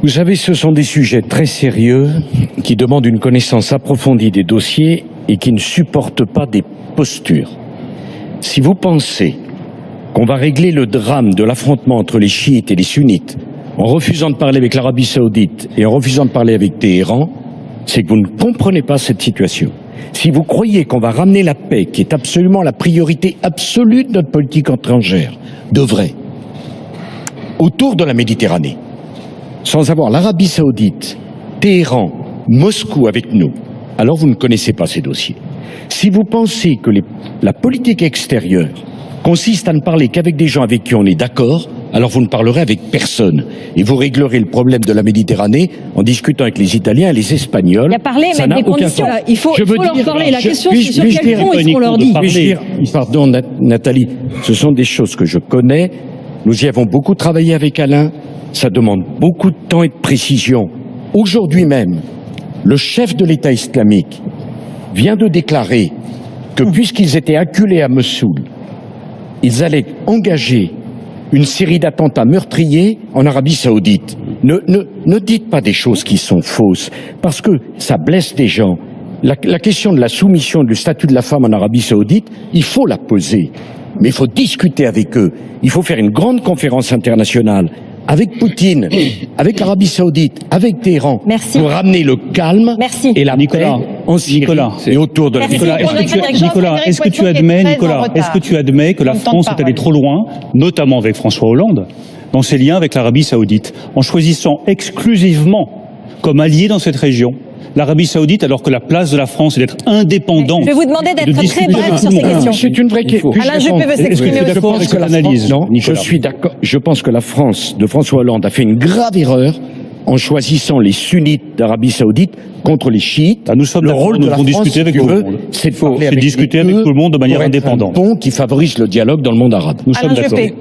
Vous savez, ce sont des sujets très sérieux qui demandent une connaissance approfondie des dossiers et qui ne supportent pas des postures. Si vous pensez qu'on va régler le drame de l'affrontement entre les chiites et les sunnites en refusant de parler avec l'Arabie Saoudite et en refusant de parler avec Téhéran, c'est que vous ne comprenez pas cette situation. Si vous croyez qu'on va ramener la paix, qui est absolument la priorité absolue de notre politique étrangère, de vrai, autour de la Méditerranée, sans avoir l'Arabie Saoudite, Téhéran, Moscou avec nous, alors vous ne connaissez pas ces dossiers. Si vous pensez que la politique extérieure consiste à ne parler qu'avec des gens avec qui on est d'accord, alors vous ne parlerez avec personne. Et vous réglerez le problème de la Méditerranée en discutant avec les Italiens et les Espagnols. Il y a parlé, ça mais n'a des aucun conditions. sens. Il faut leur parler. La question, c'est sur quel fond est-ce qu'on leur dit. Pardon, Nathalie, ce sont des choses que je connais. Nous y avons beaucoup travaillé avec Alain. Ça demande beaucoup de temps et de précision. Aujourd'hui même, le chef de l'État islamique vient de déclarer que puisqu'ils étaient acculés à Mossoul, ils allaient engager une série d'attentats meurtriers en Arabie Saoudite. Ne dites pas des choses qui sont fausses, parce que ça blesse des gens. La question de la soumission du statut de la femme en Arabie Saoudite, il faut la poser, mais il faut discuter avec eux. Il faut faire une grande conférence internationale avec Poutine, avec l'Arabie Saoudite, avec Téhéran, pour ramener le calme et la paix en Syrie et autour de la Méditerranée. Nicolas, est-ce que tu admets que la France est allée trop loin, notamment avec François Hollande, dans ses liens avec l'Arabie Saoudite, en choisissant exclusivement comme allié dans cette région l'Arabie Saoudite, alors que la place de la France est d'être indépendante? Je vais vous demander d'être très bref sur ces questions. C'est une vraie question. Alain Juppé veut s'exprimer aussi. D'accord avec cette analyse? Non, je suis d'accord. Je pense que la France de François Hollande a fait une grave erreur en choisissant les sunnites d'Arabie Saoudite contre les chiites. Nous sommes le rôle de la France, discuter avec tout le monde. C'est de discuter avec tout le monde de manière indépendante. Un pont qui favorise le dialogue dans le monde arabe. Nous sommes d'accord.